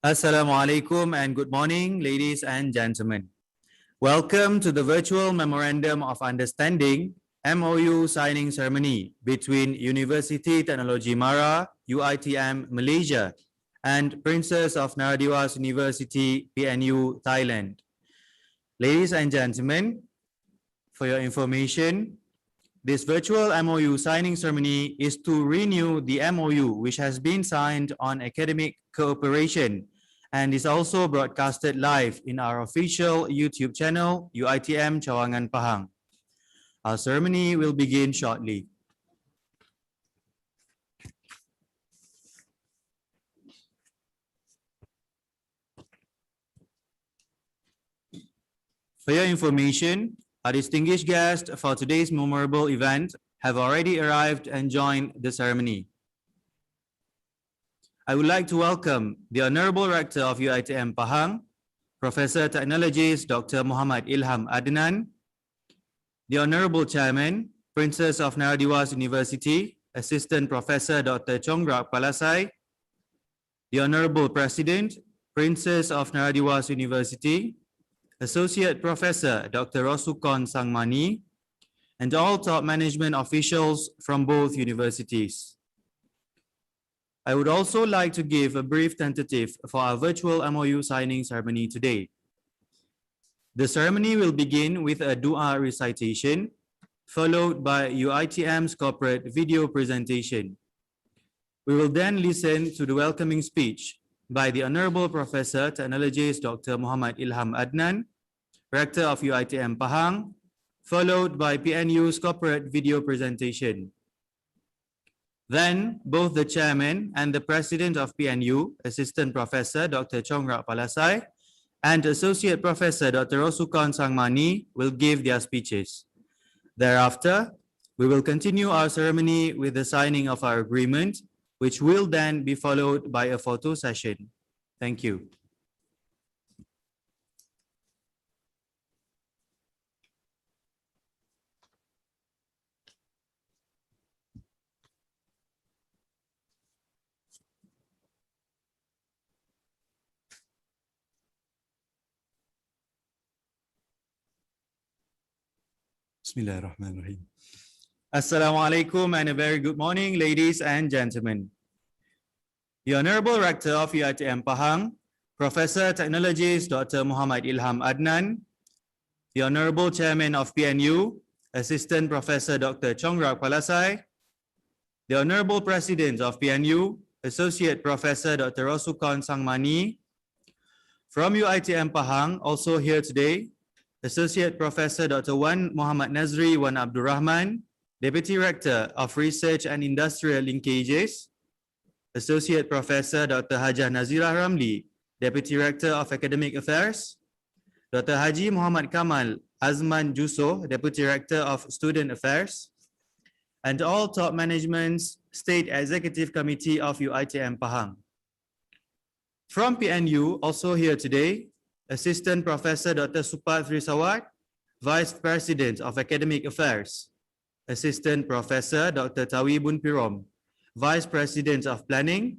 Assalamu alaikum and good morning, ladies and gentlemen. Welcome to the virtual Memorandum of Understanding MOU signing ceremony between Universiti Teknologi MARA, UiTM Malaysia, and Princess of Naradhiwas University, PNU, Thailand. Ladies and gentlemen, for your information, this virtual MOU signing ceremony is to renew the MOU which has been signed on academic cooperation and is also broadcasted live in our official YouTube channel, UiTM Cawangan Pahang. Our ceremony will begin shortly. For your information, our distinguished guests for today's memorable event have already arrived and joined the ceremony. I would like to welcome the Honorable Rector of UiTM Pahang, Professor Technologist Dr. Muhammad Ilham Adnan, the Honorable Chairman, Princess of Naradhiwas University, Assistant Professor Dr. Chongrak Palasai, the Honorable President, Princess of Naradhiwas University, Associate Professor Dr. Rosukon Sangmani, and all top management officials from both universities. I would also like to give a brief tentative for our virtual MOU signing ceremony today. The ceremony will begin with a dua recitation, followed by UiTM's corporate video presentation. We will then listen to the welcoming speech by the Honorable Professor Technologist Dr. Muhammad Ilham Adnan, Rector of UiTM Pahang, followed by PNU's corporate video presentation. Then, both the Chairman and the President of PNU, Assistant Professor Dr. Chongrak Palasai, and Associate Professor Dr. Rosukon Sangmani will give their speeches. Thereafter, we will continue our ceremony with the signing of our agreement, which will then be followed by a photo session. Thank you. Bismillahirrahmanirrahim. Assalamu alaikum and a very good morning, ladies and gentlemen. The Honorable Rector of UiTM Pahang, Professor Technologist Dr. Muhammad Ilham Adnan, the Honorable Chairman of PNU, Assistant Professor Dr. Chongrak Palasai, the Honorable President of PNU, Associate Professor Dr. Rosukon Sangmani, from UiTM Pahang, also here today, Associate Professor Dr. Wan Muhammad Nazri Wan Abdul Rahman, Deputy Rector of Research and Industrial Linkages, Associate Professor Dr. Hajah Nazirah Ramli, Deputy Rector of Academic Affairs, Dr. Haji Muhammad Kamal Azman Juso, Deputy Rector of Student Affairs, and all top managements, State Executive Committee of UiTM Pahang. From PNU, also here today, Assistant Professor Dr. Supat Trisawat, Vice President of Academic Affairs, Assistant Professor Dr. Tawi Bun Pirom, Vice President of Planning,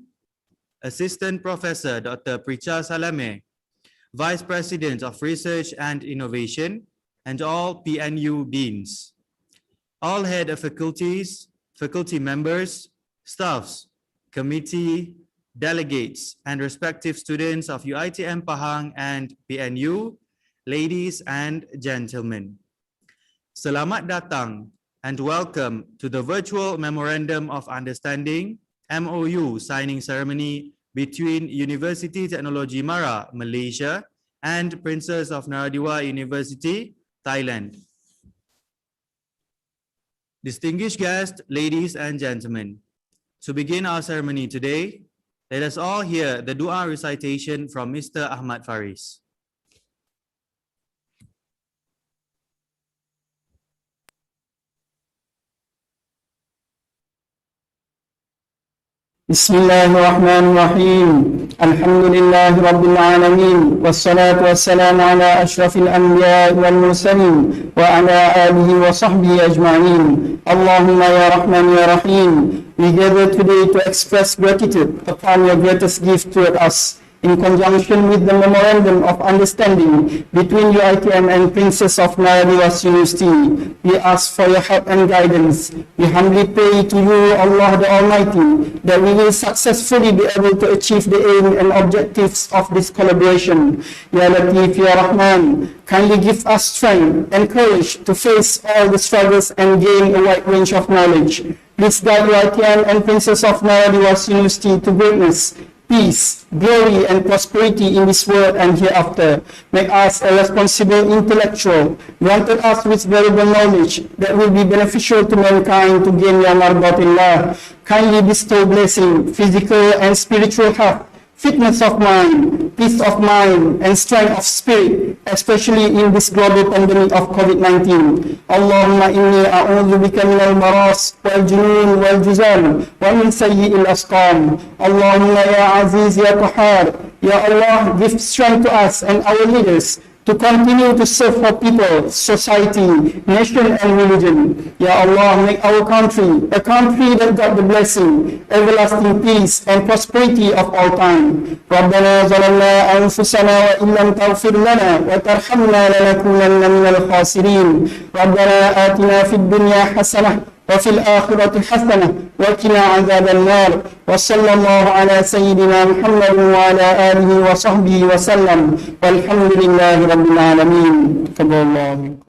Assistant Professor Dr. Pricha Salame, Vice President of Research and Innovation, and all PNU Deans, all head of faculties, faculty members, staffs, committee, delegates, and respective students of UiTM Pahang and PNU, ladies and gentlemen. Selamat datang and welcome to the virtual Memorandum of Understanding MOU signing ceremony between Universiti Teknologi MARA, Malaysia, and Princess of Naradhiwas University, Thailand. Distinguished guests, ladies and gentlemen, to begin our ceremony today, let us all hear the dua recitation from Mr. Ahmad Faris. Bismillahirrahmanirrahim. Alhamdulillah Rabbil Alamin. Wassalatu wassalamu ala ashrafil anbiya wal mursalin wa ala alihi wa sahbihi ajma'in. Allahumma ya Rahman ya Rahim. We gather today to express gratitude upon your greatest gift toward us, in conjunction with the Memorandum of Understanding between UiTM and Princess of Naradhiwas University. We ask for your help and guidance. We humbly pray to you, Allah the Almighty, that we will successfully be able to achieve the aim and objectives of this collaboration. Ya Latif, Ya Rahman, kindly give us strength and courage to face all the struggles and gain a wide range of knowledge. Please guide UiTM and Princess of Naradhiwas University to greatness, peace, glory, and prosperity in this world and hereafter. Make us a responsible intellectual, granted us with valuable knowledge that will be beneficial to mankind to gain your mardatillah. Kindly bestow blessing, physical and spiritual health, fitness of mind, peace of mind, and strength of spirit, especially in this global pandemic of COVID-19. Allahumma inni a'udhu bika min al-maras, wal-junun, wal-juzam, wa min sayyi'il asqam. Allahumma ya Aziz, ya Qahar, ya Allah, give strength to us and our leaders to continue to serve for people, society, nation, and religion. Ya Allah, make our country a country that got the blessing, everlasting peace, and prosperity of all time. ربنا ظلمنا أنفسنا وإن لم تغفر لنا وترحمنا لنكونن من الخاسرين. ربنا آتنا في الدنيا حسنة وفي الآخرة حسنة وقنا عذاب النار. وصلى الله على سيدنا محمد وعلى آله وصحبه وسلم والحمد لله رب العالمين. تقبل الله منكم.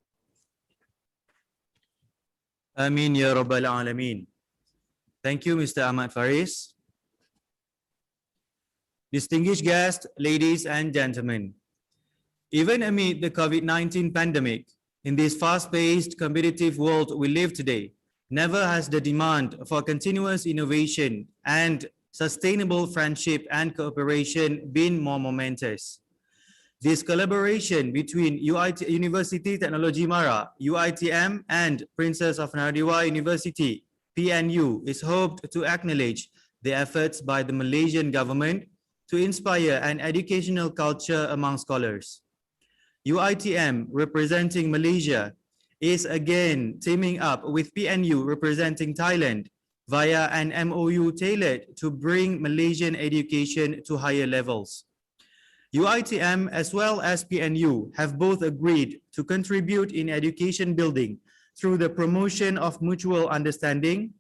Ameen Ya Rabbal Alameen. Thank you, Mr. Ahmad Faris. Distinguished guests, ladies and gentlemen, even amid the COVID-19 pandemic, in this fast-paced, competitive world we live today, never has the demand for continuous innovation and sustainable friendship and cooperation been more momentous. This collaboration between Universiti Teknologi Mara, UiTM, and Princess of Naradhiwas University, PNU, is hoped to acknowledge the efforts by the Malaysian government to inspire an educational culture among scholars. UiTM, representing Malaysia, is again teaming up with PNU representing Thailand via an MOU tailored to bring Malaysian education to higher levels. UiTM as well as PNU have both agreed to contribute in education building through the promotion of mutual understanding,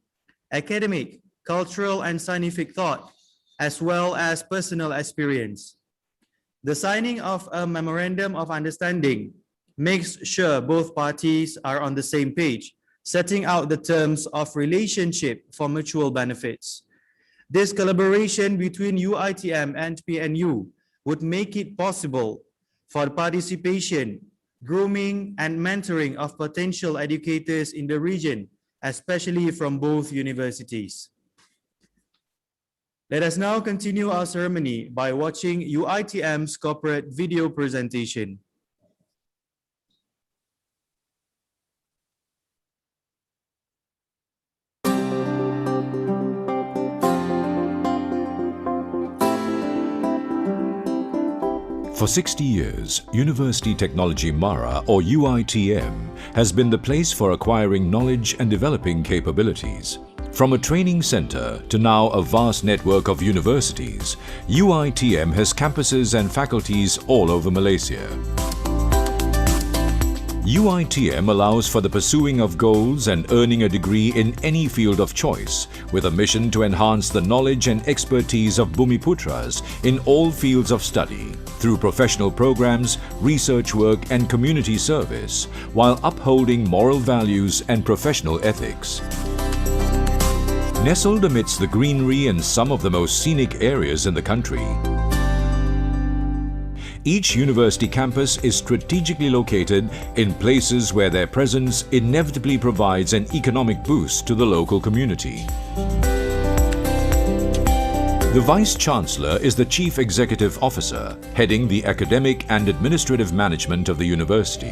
academic, cultural, and scientific thought, as well as personal experience. The signing of a memorandum of understanding makes sure both parties are on the same page, setting out the terms of relationship for mutual benefits. This collaboration between UiTM and PNU would make it possible for participation, grooming, and mentoring of potential educators in the region, especially from both universities. Let us now continue our ceremony by watching UiTM's corporate video presentation. For 60 years, Universiti Teknologi Mara, or UiTM, has been the place for acquiring knowledge and developing capabilities. From a training center to now a vast network of universities, UiTM has campuses and faculties all over Malaysia. UiTM allows for the pursuing of goals and earning a degree in any field of choice, with a mission to enhance the knowledge and expertise of Bumiputras in all fields of study, through professional programs, research work and community service, while upholding moral values and professional ethics. Nestled amidst the greenery and some of the most scenic areas in the country, each university campus is strategically located in places where their presence inevitably provides an economic boost to the local community. The Vice-Chancellor is the Chief Executive Officer, heading the academic and administrative management of the university.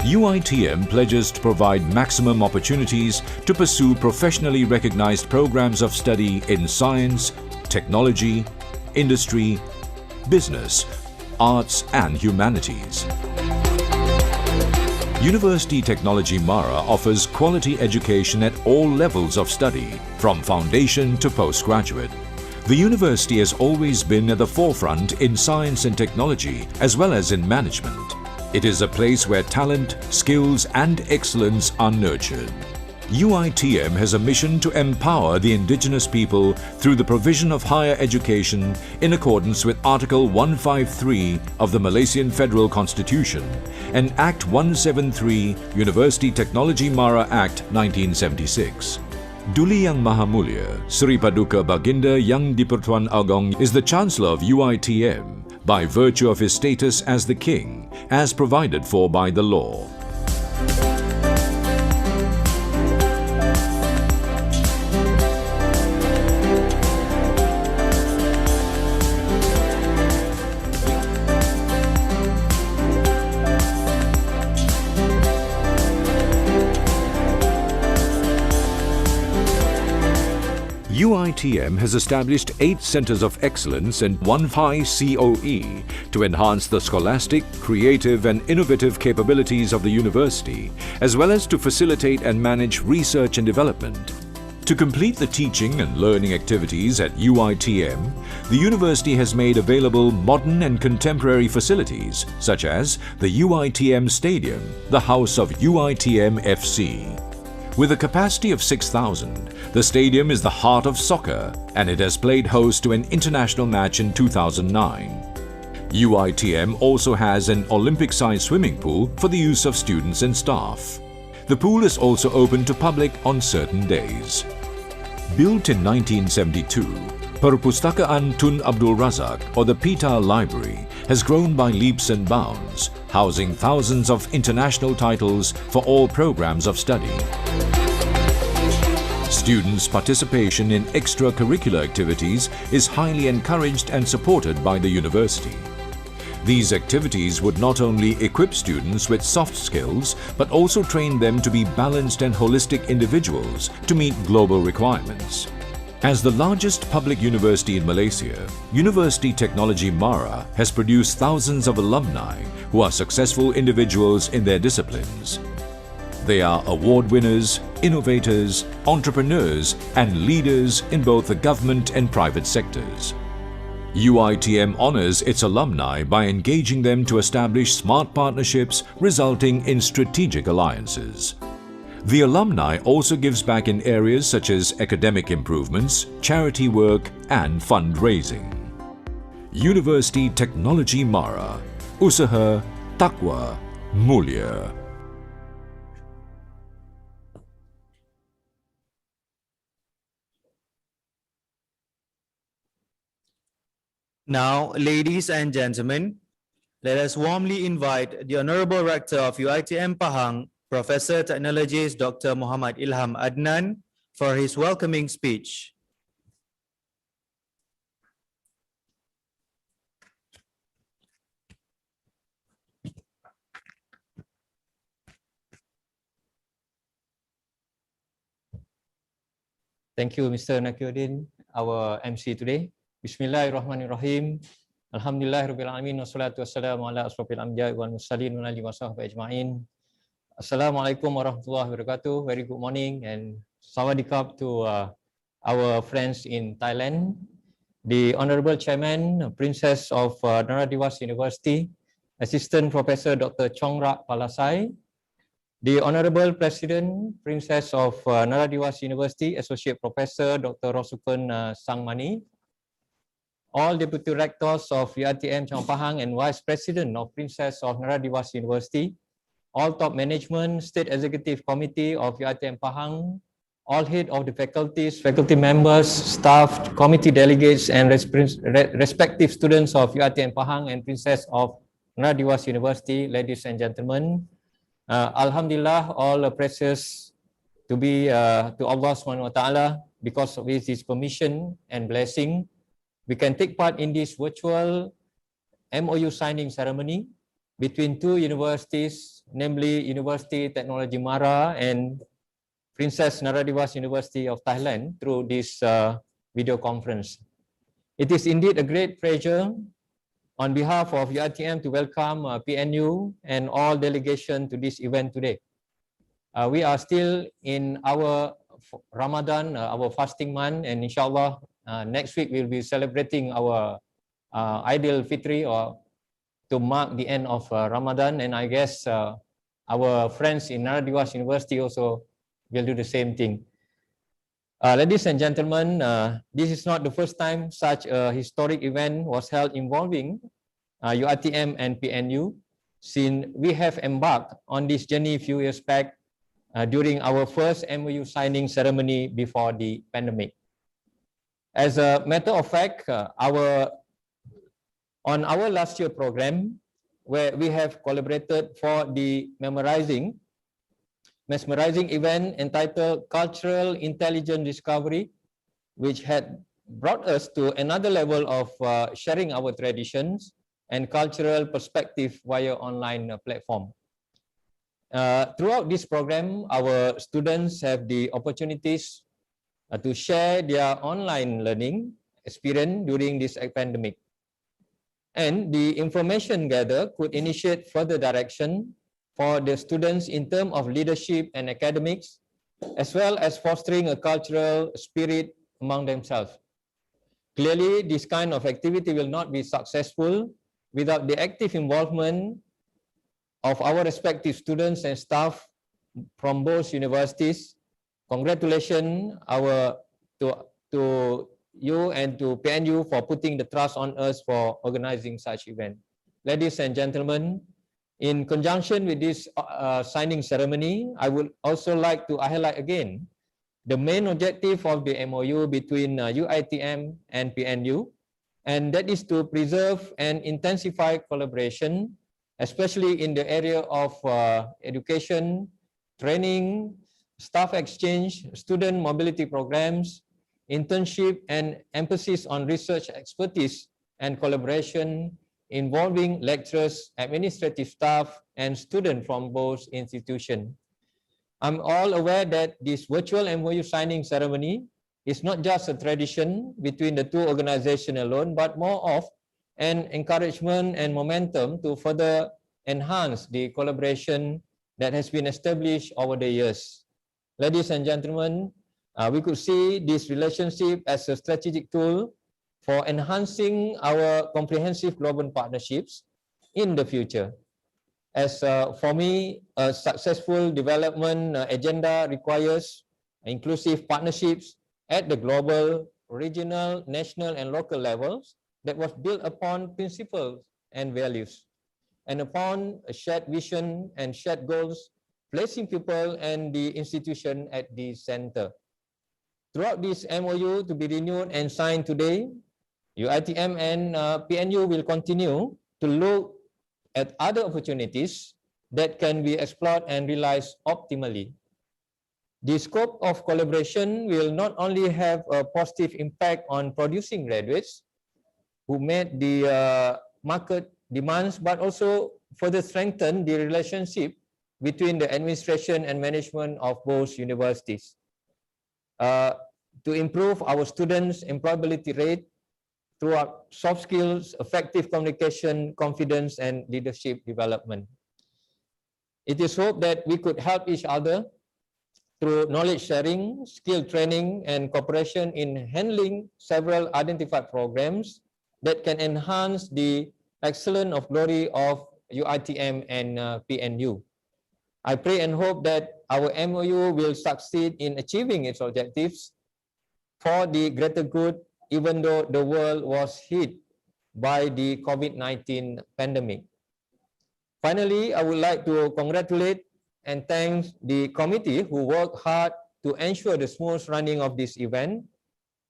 UiTM pledges to provide maximum opportunities to pursue professionally recognized programs of study in science, technology, industry, business, arts and humanities. Universiti Teknologi Mara offers quality education at all levels of study, from foundation to postgraduate. The university has always been at the forefront in science and technology as well as in management. It is a place where talent, skills and excellence are nurtured. UITM has a mission to empower the indigenous people through the provision of higher education in accordance with Article 153 of the Malaysian Federal Constitution and Act 173 Universiti Teknologi Mara Act 1976. Duli Yang Maha Mulia, Sri Paduka Baginda Yang di-Pertuan Agong is the Chancellor of UITM by virtue of his status as the King, as provided for by the law. UITM has established 8 Centres of Excellence and 1 high COE to enhance the scholastic, creative and innovative capabilities of the university, as well as to facilitate and manage research and development. To complete the teaching and learning activities at UITM, the university has made available modern and contemporary facilities such as the UITM Stadium, the house of UITM FC. With a capacity of 6,000, the stadium is the heart of soccer and it has played host to an international match in 2009. UITM also has an Olympic-sized swimming pool for the use of students and staff. The pool is also open to public on certain days. Built in 1972, Perpustakaan Tun Abdul Razak, or the Pita Library, has grown by leaps and bounds, housing thousands of international titles for all programs of study. Students' participation in extracurricular activities is highly encouraged and supported by the university. These activities would not only equip students with soft skills, but also train them to be balanced and holistic individuals to meet global requirements. As the largest public university in Malaysia, Universiti Teknologi Mara has produced thousands of alumni who are successful individuals in their disciplines. They are award winners, innovators, entrepreneurs and leaders in both the government and private sectors. UITM honors its alumni by engaging them to establish smart partnerships resulting in strategic alliances. The alumni also gives back in areas such as academic improvements, charity work and fundraising. Universiti Teknologi Mara, Usaha, Takwa, Mulia. Now, ladies and gentlemen, let us warmly invite the Honorable Rector of UITM Pahang, Professor Technologist Dr. Muhammad Ilham Adnan, for his welcoming speech. Thank you, Mr. Nakiuddin, our MC today. Bismillahirrahmanirrahim. Alhamdulillahirabbil alamin wassalatu wassalamu ala asrofil anbiya'i wal mursalin wa alihi wasahbihi ajma'in. Assalamualaikum warahmatullahi wabarakatuh. Very good morning and sawadikap to our friends in Thailand. The Honorable Chairman, Princess of Naradhiwas University, Assistant Professor Dr. Chongrak Palasai, the Honorable President, Princess of Naradhiwas University, Associate Professor Dr. Rosupen Sangmani, all Deputy Rectors of UITM Pahang and Vice President of Princess of Naradhiwas University, all top management, State Executive Committee of UITM Pahang, all head of the faculties, faculty members, staff, committee delegates and respective students of UITM Pahang and Princess of Naradhiwas University, ladies and gentlemen. Alhamdulillah, all praises to be to Allah Subhanahu Wa Taala because of His permission and blessing. We can take part in this virtual MOU signing ceremony between two universities, namely Universiti Teknologi Mara and Princess Naradhiwas University of Thailand through this video conference. It is indeed a great pleasure on behalf of UITM to welcome PNU and all delegation to this event today. We are still in our Ramadan, our fasting month, and inshallah next week we'll be celebrating our Idul Fitri, or to mark the end of Ramadan, and I guess our friends in Naradhiwas University also will do the same thing. Ladies and gentlemen, this is not the first time such a historic event was held involving UiTM and PNU, since we have embarked on this journey a few years back during our first MOU signing ceremony before the pandemic. As a matter of fact, on our last year program, where we have collaborated for the mesmerizing event entitled Cultural Intelligence Discovery, which had brought us to another level of sharing our traditions and cultural perspective via online platform. Throughout this program, our students have the opportunities to share their online learning experience during this pandemic. And the information gathered could initiate further direction for the students in terms of leadership and academics, as well as fostering a cultural spirit among themselves. Clearly, this kind of activity will not be successful without the active involvement of our respective students and staff from both universities. Congratulations to you and to PNU for putting the trust on us for organizing such event. Ladies and gentlemen, in conjunction with this signing ceremony, I would also like to highlight again the main objective of the MOU between UiTM and PNU, and that is to preserve and intensify collaboration, especially in the area of education, training, staff exchange, student mobility programs, internship, and emphasis on research expertise and collaboration involving lecturers, administrative staff, and students from both institutions. I'm all aware that this virtual MOU signing ceremony is not just a tradition between the two organizations alone, but more of an encouragement and momentum to further enhance the collaboration that has been established over the years. Ladies and gentlemen, we could see this relationship as a strategic tool for enhancing our comprehensive global partnerships in the future. As for me, a successful development agenda requires inclusive partnerships at the global, regional, national, and local levels that was built upon principles and values, and upon a shared vision and shared goals, placing people and the institution at the center. Throughout this MOU to be renewed and signed today, UiTM and PNU will continue to look at other opportunities that can be explored and realized optimally. The scope of collaboration will not only have a positive impact on producing graduates who meet the market demands, but also further strengthen the relationship between the administration and management of both universities. To improve our students' employability rate throughout soft skills, effective communication, confidence, and leadership development. It is hoped that we could help each other through knowledge sharing, skill training, and cooperation in handling several identified programs that can enhance the excellence of glory of UiTM and PNU. I pray and hope that our MOU will succeed in achieving its objectives for the greater good, even though the world was hit by the COVID-19 pandemic. Finally, I would like to congratulate and thank the committee who worked hard to ensure the smooth running of this event.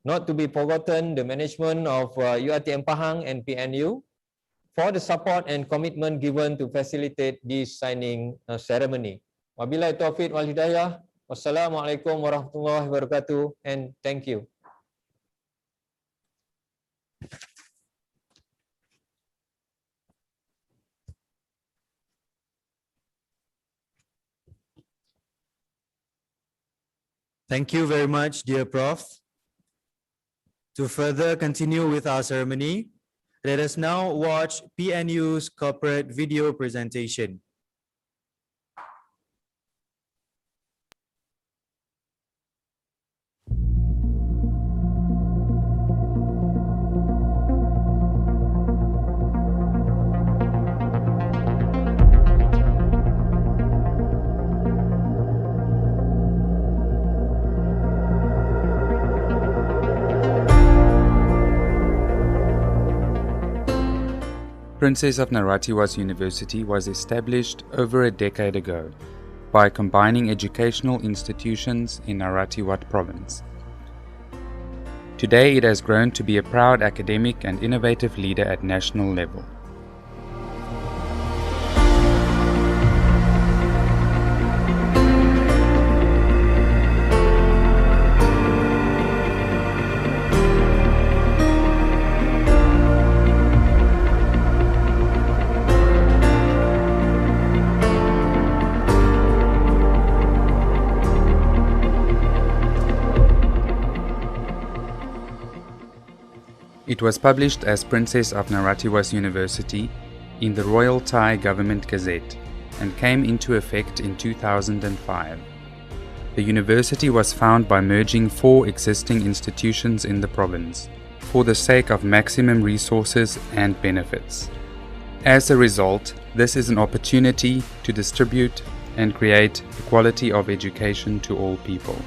Not to be forgotten, the management of UiTM Pahang and PNU for the support and commitment given to facilitate this signing ceremony. Wabillahi taufiq wal hidayah. Wassalamualaikum warahmatullahi wabarakatuh, and thank you. Thank you very much, dear Prof. To further continue with our ceremony, let us now watch PNU's corporate video presentation. Princess of Naradhiwas University was established over a decade ago by combining educational institutions in Naradhiwat province. Today it has grown to be a proud academic and innovative leader at national level. It was published as Princess of Naradhiwas University in the Royal Thai Government Gazette and came into effect in 2005. The university was founded by merging 4 existing institutions in the province for the sake of maximum resources and benefits. As a result, this is an opportunity to distribute and create equality of education to all people.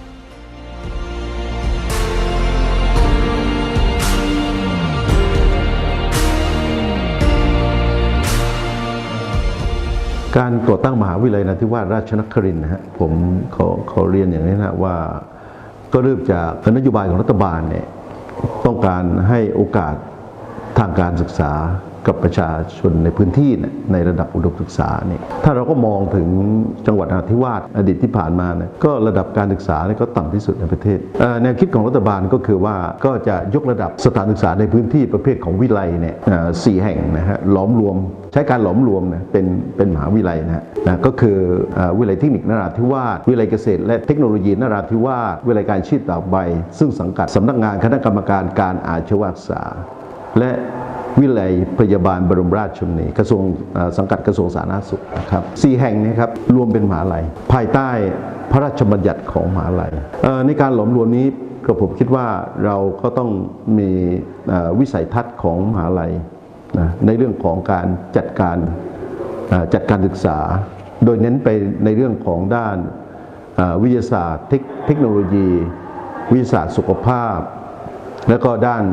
การก่อตั้งมหาวิทยาลัยนราธิวาสราชนครินทร์นะฮะผมขอเรียนอย่างนี้นะว่าก็เริ่มจากนโยบายของรัฐบาลเนี่ยต้องการให้โอกาสทางการศึกษากับประชาชนในพื้นที่ในระดับอุดมศึกษาเนี่ยถ้าเราก็มองถึงจังหวัดนราธิวาสอดีตที่ผ่านมาเนี่ยก็ระดับการศึกษาเนี่ยก็ต่ำที่สุดในประเทศแนวคิดของรัฐบาลก็คือว่าก็จะยกระดับสถานศึกษาในพื้นที่ประเภทของวิไลเนี่ย4 แห่งนะฮะหลอมรวมใช้การหลอมรวมนะเป็นมหาวิทยาลัยนะก็คือวิทยาลัยเทคนิคนราธิวาสวิทยาลัยเกษตรและเทคโนโลยีนราธิวาสวิทยาลัยการชีพตากใบซึ่งสังกัดสำนักงานคณะกรรมการการอาชีวศึกษาและวิทยาลัยพยาบาลบรมราชชนนีกระทรวงสังกัดกระทรวงสาธารณสุขนะครับ4 แห่งนี้ครับรวมเป็นมหาวิทยาลัยภายใต้พระราชบัญญัติของมหาวิทยาลัยในการหลอมรวมนี้ก็ผมคิดว่าเราก็ต้องมีวิสัยทัศน์ของมหาวิทยาลัยในเรื่องของการจัดการศึกษาโดยเน้นไปในเรื่องของด้านวิทยาศาสตร์เทคโนโลยีวิทยาศาสตร์สุขภาพและก็ด้าน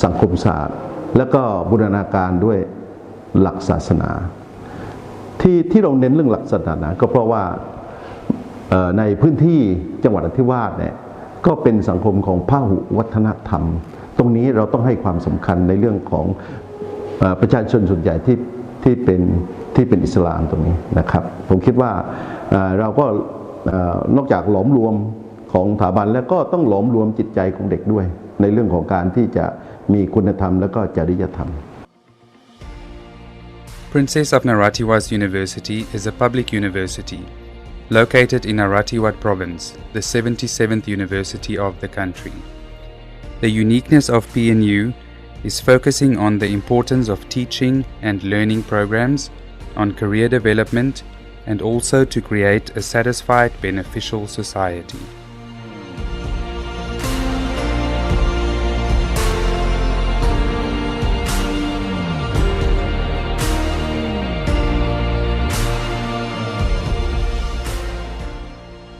สังคมศาสตร์แล้วก็บูรณาการด้วยหลักศาสนาที่เราเน้นเรื่องหลักศาสนาก็เพราะว่าในพื้นที่จังหวัดนราธิวาสเนี่ยก็เป็นสังคมของพหุวัฒนธรรมตรงนี้เราต้องให้ความสำคัญในเรื่องของประชาชนส่วนใหญ่ที่เป็นอิสลามตรงนี้นะครับผมคิดว่าเราก็นอกจากหลอมรวมของสถาบันแล้วก็ต้องหลอมรวมจิตใจของเด็กด้วยในเรื่องของการที่จะมีคุณธรรมและก็จริยธรรม Princess of Naradhiwas University is a public university located in Naradhiwat province, the 77th university of the country. The uniqueness of PNU is focusing on the importance of teaching and learning programs, on career development, and also to create a satisfied, beneficial society.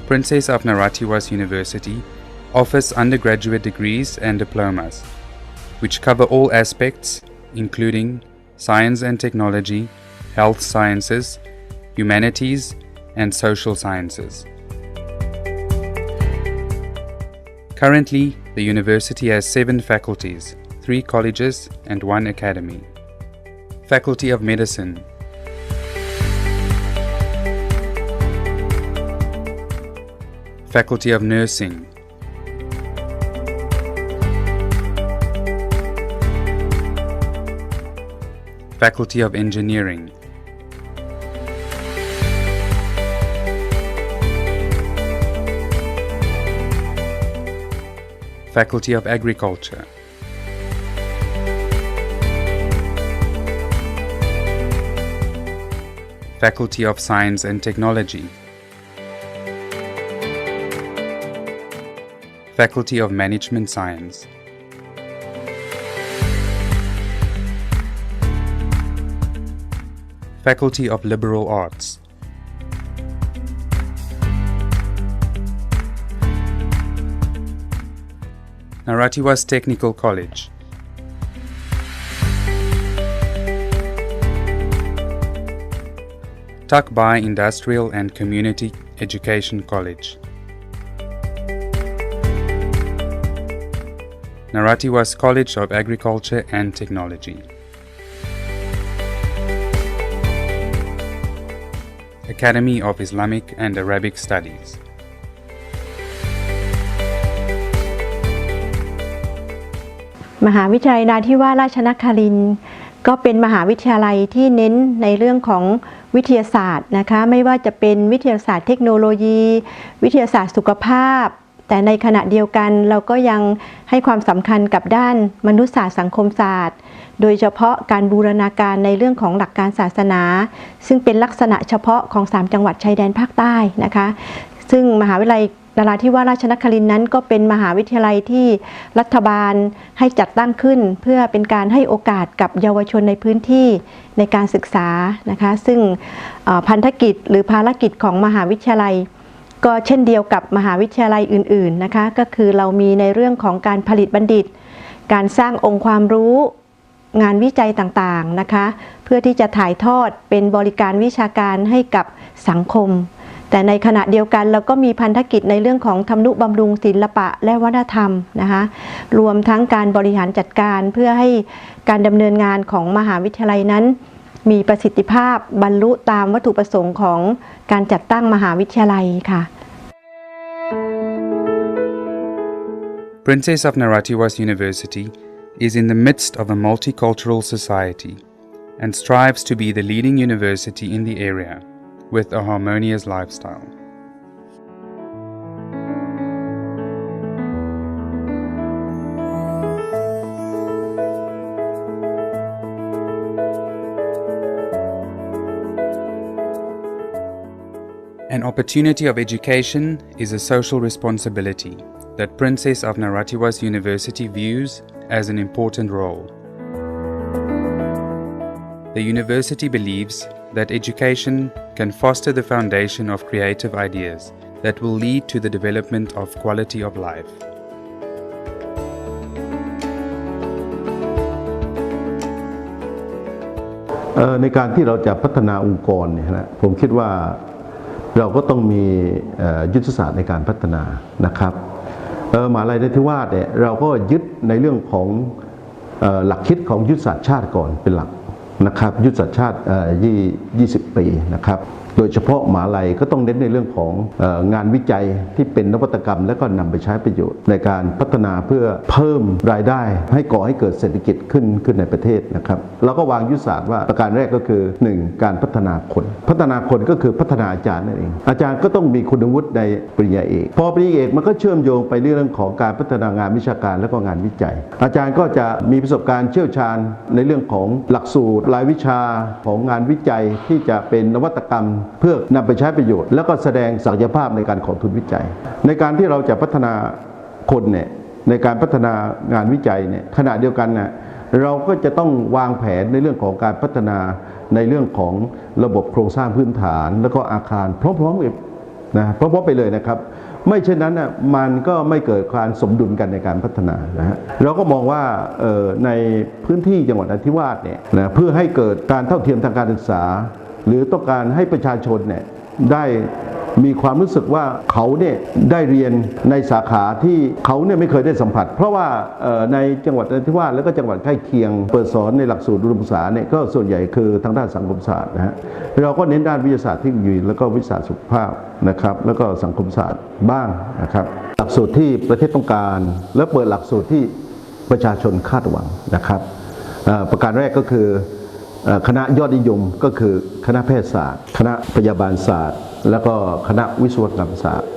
Princess of Naradhiwas University offers undergraduate degrees and diplomas, which cover all aspects, including science and technology, health sciences, humanities, and social sciences. Currently, the university has 7 faculties, 3 colleges, and 1 academy. Faculty of Medicine, Faculty of Nursing, Faculty of Engineering, Faculty of Agriculture, Faculty of Science and Technology, Faculty of Management Science, Faculty of Liberal Arts, Naradhiwas Technical College, tucked by Industrial and Community Education College. Naradhiwas College of Agriculture and Technology. Academy of Islamic and Arabic Studies.มหาวิทยาลัยนราธิวาสราชนครินทร์ก็เป็นมหาวิทยาลัยที่เน้นในเรื่องของวิทยาศาสตร์นะคะไม่ว่าจะเป็นวิทยาศาสตร์เทคโนโลยีวิทยาศาสตร์สุขภาพแต่ในขณะเดียวกันเราก็ยังให้ความสำคัญกับด้านมนุษยศาสตร์สังคมศาสตร์โดยเฉพาะการบูรณาการในเรื่องของหลักการศาสนาซึ่งเป็นลักษณะเฉพาะของ3จังหวัดชายแดนภาคใต้นะคะซึ่งมหาวิทยาลัยนราธิวาสราชนครินทร์นั้นก็เป็นมหาวิทยาลัยที่รัฐบาลให้จัดตั้งขึ้นเพื่อเป็นการให้โอกาสกับเยาวชนในพื้นที่ในการศึกษานะคะซึ่งพันธกิจหรือภารกิจของมหาวิทยาลัยก็เช่นเดียวกับมหาวิทยาลัยอื่นๆนะคะก็คือเรามีในเรื่องของการผลิตบัณฑิตการสร้างองค์ความรู้งานวิจัยต่างๆนะคะเพื่อที่จะถ่ายทอดเป็นบริการวิชาการให้กับสังคมแต่ในขณะเดียวกันเราก็มีพันธกิจในเรื่องของทำนุบำรุงศิลปะและวัฒนธรรมนะคะรวมทั้งการบริหารจัดการเพื่อให้การดำเนินงานของมหาวิทยาลัยนั้นมีประสิทธิภาพบรรลุตามวัตถุประสงค์ของการจัดตั้งมหาวิทยาลัยค่ะ Princess of Naradhiwas University is in the midst of a multicultural society and strives to be the leading university in the area with a harmonious lifestyle. An opportunity of education is a social responsibility that Princess of Naradhiwas University views as an important role. The university believes that education can foster the foundation of creative ideas that will lead to the development of quality of life. ในการที่เราจะพัฒนาองค์กรเนี่ยนะผมคิดว่าเราก็ต้องมียุทธศาสตร์ในการพัฒนานะครับมหาวิทยาลัยนราธิวาสเนี่ยเราก็ยึดในเรื่องของหลักคิดของยุทธศาสตร์ชาติก่อนเป็นหลักนะครับยุทธศาสตร์ชาติ20 ปีนะครับโดยเฉพาะมหาวิทยาลัยก็ต้องเน้นในเรื่องของงานวิจัยที่เป็นนวัตกรรมและก็นำไปใช้ประโยชน์ในการพัฒนาเพื่อเพิ่มรายได้ให้ก่อให้เกิดเศรษฐกิจขึ้นในประเทศนะครับเราก็วางยุทธศาสตร์ว่าประการแรกก็คือ1การพัฒนาคนก็คือพัฒนาอาจารย์นั่นเองอาจารย์ก็ต้องมีคุณวุฒิในปริญญาเอกพอปริญญาเอกมันก็เชื่อมโยงไปเรื่องของการพัฒนางานวิชาการและก็งานวิจัยอาจารย์ก็จะมีประสบการณ์เชี่ยวชาญในเรื่องของหลักสูตรรายวิชาของงานวิจัยที่จะเป็นนวัตกรรมเพื่อนำไปใช้ประโยชน์แล้วก็แสดงศักยภาพในการขอทุนวิจัยในการที่เราจะพัฒนาคนเนี่ยในการพัฒนางานวิจัยเนี่ยขณะเดียวกันเนี่ยเราก็จะต้องวางแผนในเรื่องของการพัฒนาในเรื่องของระบบโครงสร้างพื้นฐานแล้วก็อาคารพร้อมๆกันนะพร้อมๆไปเลยนะครับไม่เช่นนั้นนะมันก็ไม่เกิดการสมดุลกันในการพัฒนานะฮะเราก็มองว่าในพื้นที่จังหวัดนราธิวาสเนี่ยนะเพื่อให้เกิดการเท่าเทียมทางการศึกษาหรือต้องการให้ประชาชนเนี่ยได้มีความรู้สึกว่าเขาเนี่ยได้เรียนในสาขาที่เขาเนี่ยไม่เคยได้สัมผัสเพราะว่าในจังหวัดนราธิวาสและก็จังหวัดใกล้เคียงเปิดสอนในหลักสูตรอุดมศึกษาเนี่ยก็ส่วนใหญ่คือทางด้านสังคมศาสตร์นะฮะเราก็เน้นด้านวิทยาศาสตร์เทคโนโลยีแล้วก็วิทยาศาสตร์สุขภาพนะครับแล้วก็สังคมศาสตร์บ้างนะครับหลักสูตรที่ประเทศต้องการและเปิดหลักสูตรที่ประชาชนคาดหวังนะครับประการแรกก็คือคณะยอดนิยมก็คือคณะแพทยศาสตร์คณะพยาบาลศาสตร์แล้วก็คณะวิศวกรรมศาสตร์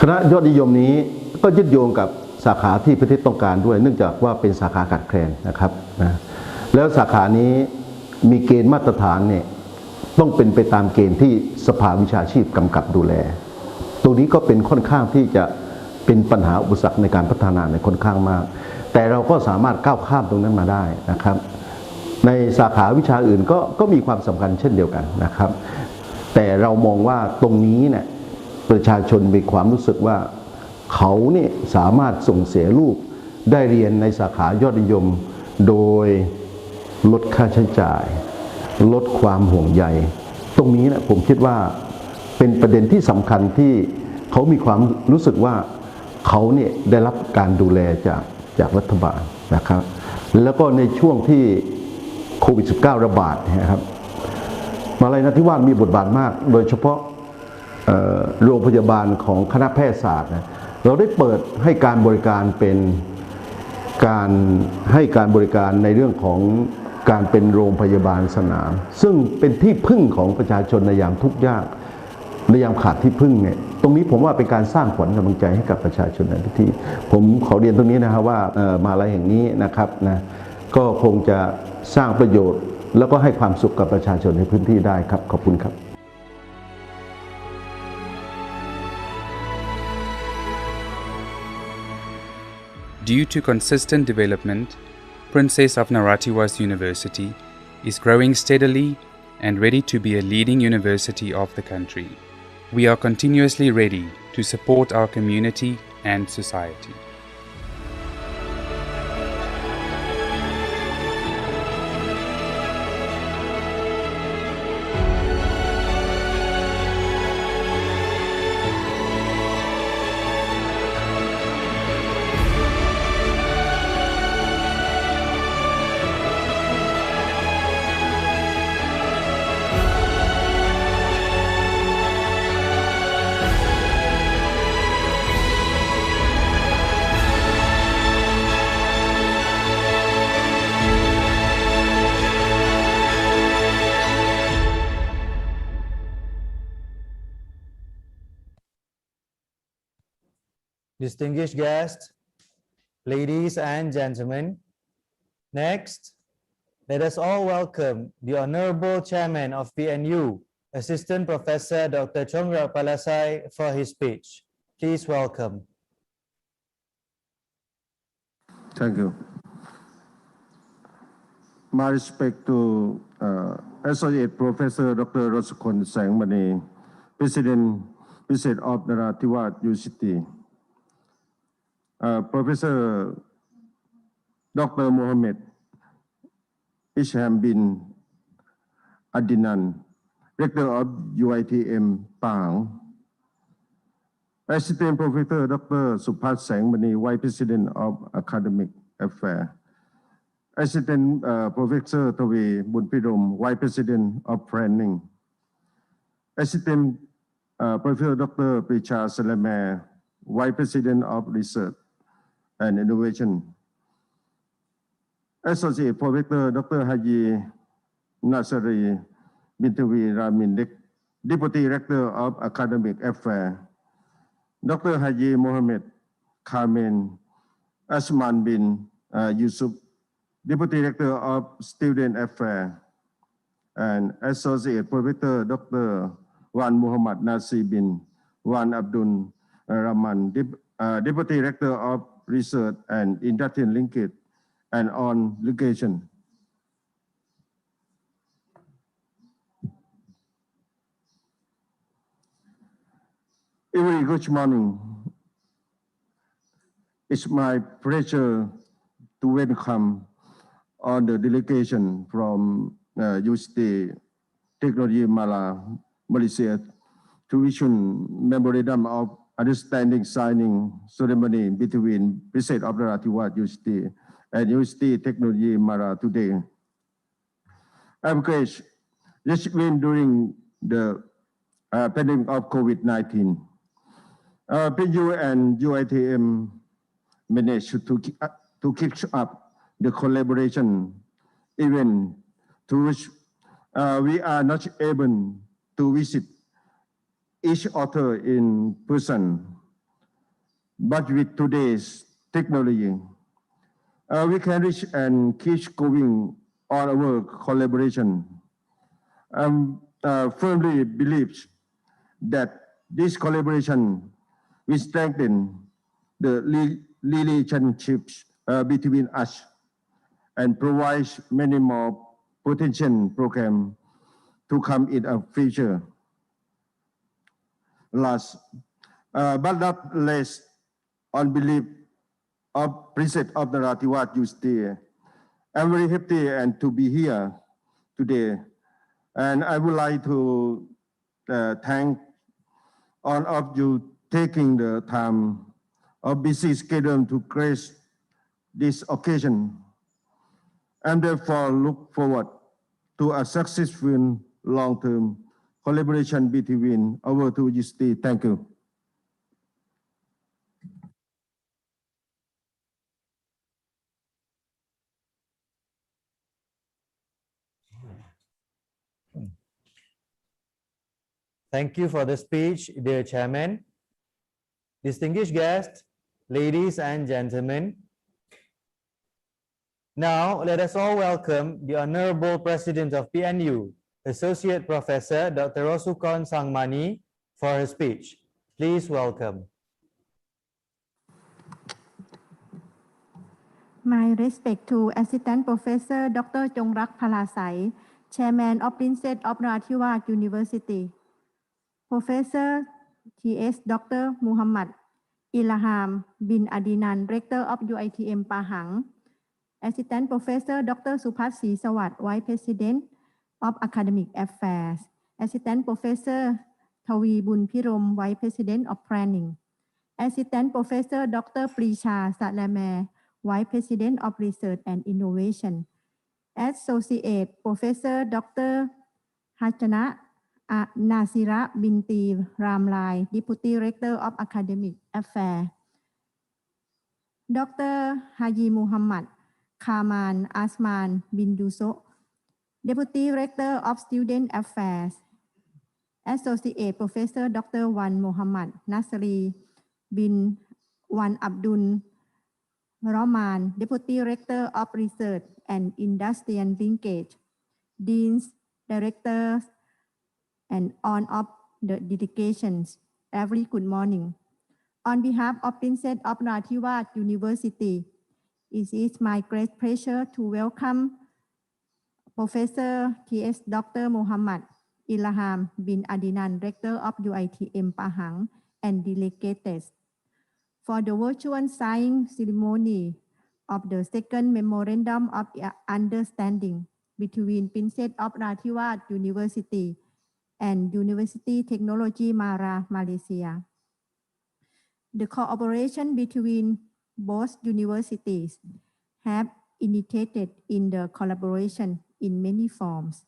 คณะยอดนิยมนี้ก็ยึดโยงกับสาขาที่ประเทศต้องการด้วยเนื่องจากว่าเป็นสาขาขาดแคลนนะครับแล้วสาขานี้มีเกณฑ์มาตรฐานเนี่ยต้องเป็นไปตามเกณฑ์ที่สภาวิชาชีพกำกับดูแลตรงนี้ก็เป็นค่อนข้างที่จะเป็นปัญหาอุปสรรคในการพัฒนาในค่อนข้างมากแต่เราก็สามารถก้าวข้ามตรงนั้นมาได้นะครับในสาขาวิชาอื่นก็มีความสำคัญเช่นเดียวกันนะครับแต่เรามองว่าตรงนี้เนี่ยประชาชนมีความรู้สึกว่าเขาเนี่ยสามารถส่งเสียลูกได้เรียนในสาขายอดนิยมโดยลดค่าใช้จ่ายลดความห่วงใย ตรงนี้นะผมคิดว่าเป็นประเด็นที่สำคัญที่เขามีความรู้สึกว่าเขาเนี่ยได้รับการดูแลจากรัฐบาลนะครับแล้วก็ในช่วงที่โควิด -19 ระบาดนะครับมาลัยนราธิวาสมีบทบาทมากโดยเฉพาะโรงพยาบาลของคณะแพทยศาสตร์นะเราได้เปิดให้การบริการเป็นการให้การบริการในเรื่องของการเป็นโรงพยาบาลสนามซึ่งเป็นที่พึ่งของประชาชนในยามทุกข์ยากในยามขาดที่พึ่งเนี่ยตรงนี้ผมว่าเป็นการสร้างขวัญกำลังใจให้กับประชาชนในพื้นที่ผมขอเรียนตรงนี้นะครับว่ามหาลัยแห่งนี้นะครับนะก็คงจะสร้างประโยชน์แล้วก็ให้ความสุขกับประชาชนในพื้นที่ได้ครับขอบคุณครับ Due to consistent development, Princess of Naradhiwas University is growing steadily and ready to be a leading university of the country. We are continuously ready to support our community and society. Distinguished guests, ladies and gentlemen, next, let us all welcome the Honorable Chairman of PNU, Assistant Professor Dr. Chongrak Palasai for his speech. Please welcome. Thank you. My respect to Associate Professor Dr. Rosakon Sangmani, President of Naradhiwas University, Professor Dr. Mohammed Isham bin Adinan, Rector of UITM Pahang, Assistant Professor Dr. Supat Sangmani, Vice President of Academic Affairs, Assistant Professor Tawi Bunpirom, Vice President of Planning, Assistant Professor Dr. Pricha Salame, Vice President of Research and Innovation, Associate Professor Dr. Haji Nasari Bintawi Ramin, Deputy Director of Academic Affairs, Dr. Haji Mohammed Khamen Asman bin Yusuf, Deputy Director of Student Affairs, and Associate Professor Dr. Wan Muhammad Nasir bin Wan Abdul Rahman, Deputy Director of Research and Industrial Linkage and on Litigation. A very good morning. It's my pleasure to welcome all the delegation from Universiti Teknologi Malaysia to issue memorandum of understanding signing ceremony between Princess of Naradhiwas University and Universiti Teknologi Mara today. I'm glad this event during the pandemic of COVID-19. PU and UITM managed to kick up the collaboration even to which we are not able to visit each other in person. But with today's technology, we can reach and keep going on our collaboration. I firmly believe that this collaboration will strengthen the relationships between us and provide many more potential programs to come in the future. Last, but not less, on belief of Princess of Naradhiwas University, I'm very happy and to be here today And I would like to thank all of you taking the time of busy schedule to grace this occasion, and therefore look forward to a successful long-term collaboration between our two universities. Thank you. Thank you for the speech, dear Chairman. Distinguished guests, ladies and gentlemen. Now, let us all welcome the Honorable President of PNU, Associate Professor Dr. Rosukon Sangmani, for her speech. Please welcome. My respect to Assistant Professor Dr. Chongrak Palasai, Chairman of Princess of Naradhiwas University, Professor T.S. Dr. Muhammad Ilham bin Adnan, Rector of UITM Pahang, Assistant Professor Dr. Supat Sawat, Vice President of Academic Affairs, Assistant Professor Thawi Bunpirom, Vice President of Planning, Assistant Professor Dr. Prisha Salame, Vice President of Research and Innovation, Associate Professor Dr. Hachana Nasira Binti Ramlai, Deputy Rector of Academic Affairs, Dr. Haji Muhammad Kaman Asman bin Duso, Deputy Rector of Student Affairs, Associate Professor Dr. Wan Muhammad Nasri bin Wan Abdul Rahman, Deputy Rector of Research and Industrial Linkage, Deans, Directors, and on of the delegations, every good morning. On behalf of Princess of Naradhiwas University, it is my great pleasure to welcome Professor T.S. Dr. Muhammad Ilham bin Adnan, Rector of UITM Pahang, and delegates for the virtual signing ceremony of the second Memorandum of Understanding between Princess of Naradhiwas University and Universiti Teknologi Malaysia. The cooperation between both universities have initiated in the collaboration in many forms.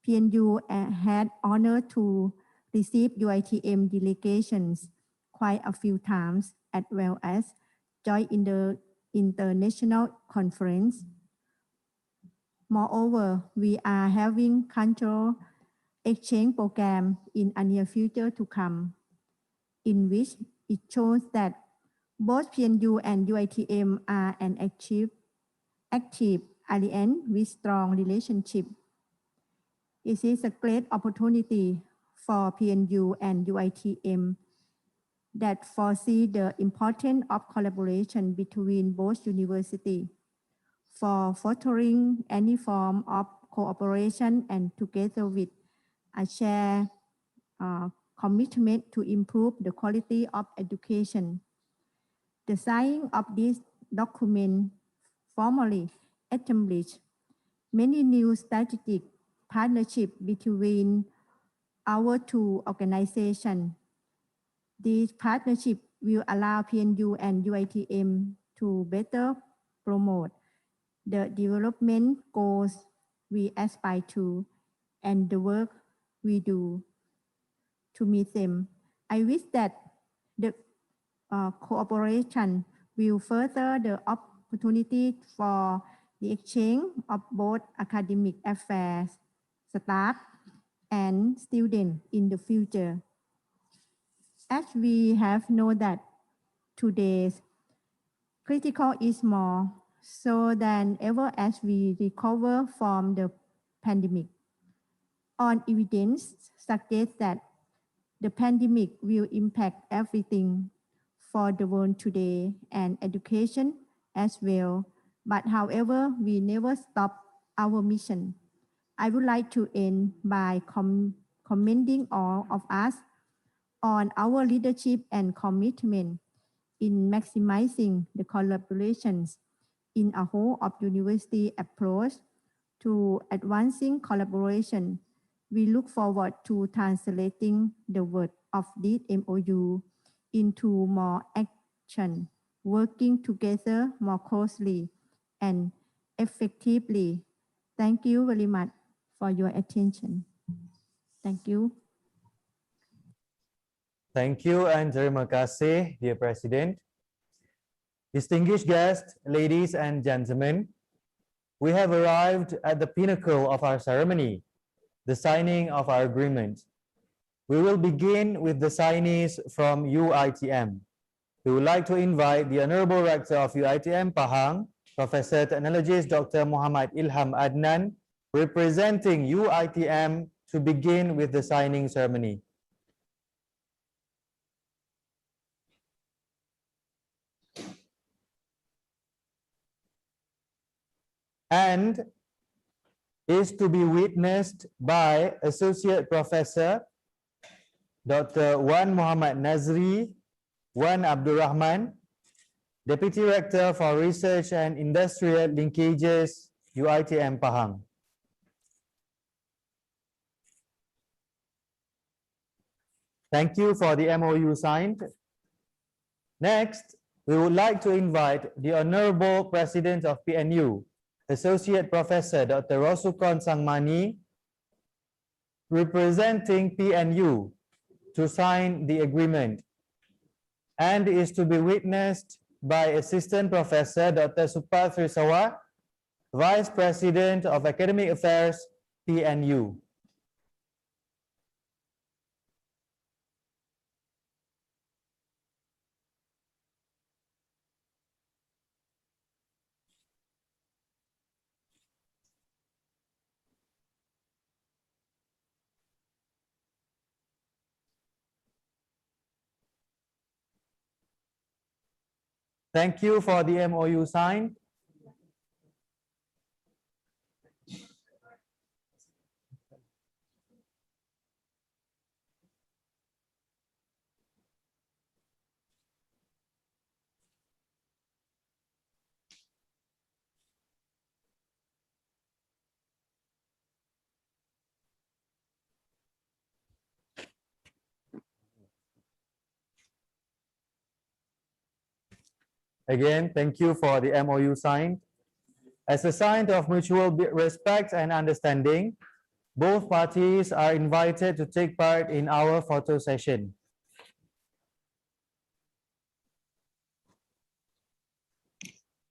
PNU had honor to receive UITM delegations quite a few times, as well as join in the international conference. Moreover, we are having cultural exchange program in a near future to come, in which it shows that both PNU and UITM are an active alliance with strong relationship. It is a great opportunity for PNU and UITM that foresee the importance of collaboration between both universities for fostering any form of cooperation and together with a shared commitment to improve the quality of education. The signing of this document formally established many new strategic partnerships between our two organizations. This partnership will allow PNU and UITM to better promote the development goals we aspire to and the work we do to meet them. I wish that the cooperation will further the opportunity for the exchange of both academic affairs, staff, and students in the future. As we have known that today's critical is more so than ever as we recover from the pandemic. On evidence suggests that the pandemic will impact everything for the world today and education as well. But however, we never stop our mission. I would like to end by commending all of us on our leadership and commitment in maximizing the collaborations in a whole of university approach to advancing collaboration We look forward to translating the word of this MOU into more action, working together more closely and effectively. Thank you very much for your attention. Thank you. Thank you and terima kasih, dear President. Distinguished guests, ladies and gentlemen, we have arrived at the pinnacle of our ceremony, the signing of our agreement. We will begin with the signees from UITM. We would like to invite the Honorable Rector of UITM Pahang, Professor Technologist Dr. Muhammad Ilham Adnan, representing UITM, to begin with the signing ceremony. And is to be witnessed by Associate Professor Dr. Wan Muhammad Nazri, Wan Abdul Rahman, Deputy Rector for Research and Industrial Linkages, UITM Pahang. Thank you for the MOU signed. Next, we would like to invite the Honorable President of PNU, Associate Professor Dr. Rosukon Sangmani, representing PNU, to sign the agreement, and is to be witnessed by Assistant Professor Dr. Supar Trisawa, Vice President of Academic Affairs, PNU. Thank you for the MOU signed. Again, thank you for the MOU signed. As a sign of mutual respect and understanding, both parties are invited to take part in our photo session.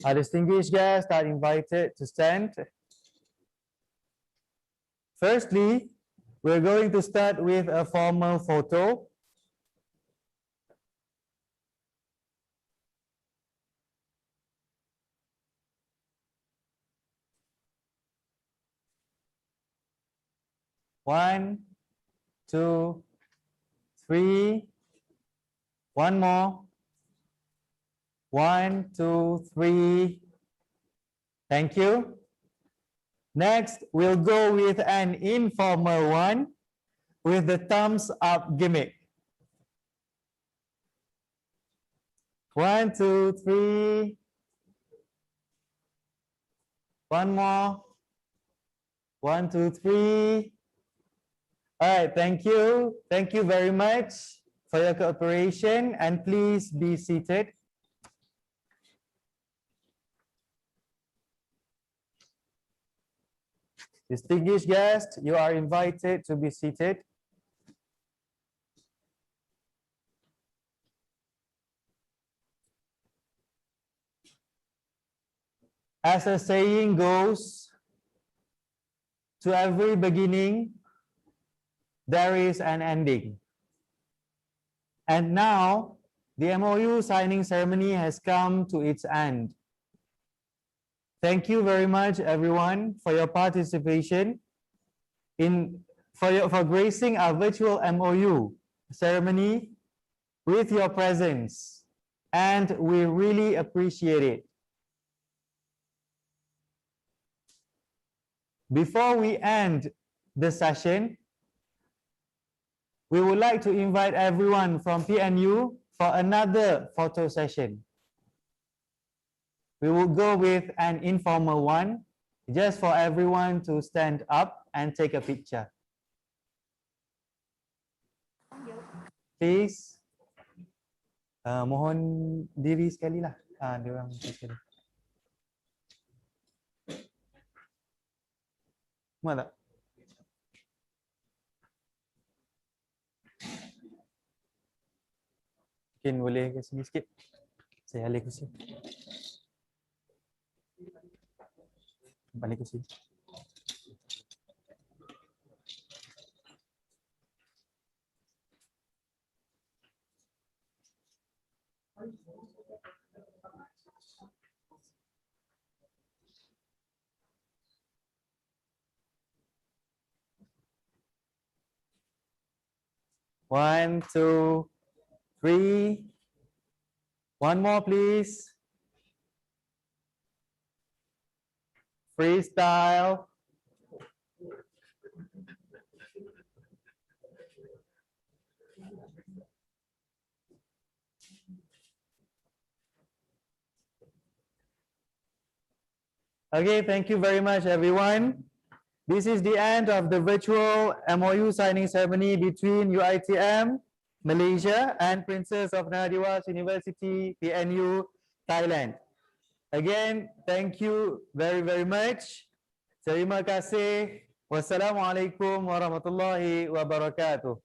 Our distinguished guests are invited to stand. Firstly, we're going to start with a formal photo. One, two, three. One more. One, two, three. Thank you. Next, we'll go with an informal one with the thumbs up gimmick. One, two, three. One more. One, two, three. All right, thank you. Thank you very much for your cooperation, and please be seated. Distinguished guests, you are invited to be seated. As a saying goes, to every beginning, there is an ending. And now, the MOU signing ceremony has come to its end. Thank you very much, everyone, for your participation for gracing our virtual MOU ceremony with your presence, and we really appreciate it. Before we end the session, we would like to invite everyone from PNU for another photo session. We will go with an informal one, just for everyone to stand up and take a picture. please. Mohon diri sekali lah. Dia orang sekali. Mana? Mungkin boleh ke sini sikit. Saya alih kursi. Balik kursi. One, two, three. One more, please. Freestyle. Okay, thank you very much, everyone. This is the end of the virtual MOU signing ceremony between UiTM, Malaysia, and Princess of Naradhiwas University, PNU, Thailand. Again, thank you very, very much. Terima kasih. Wassalamualaikum warahmatullahi wabarakatuh.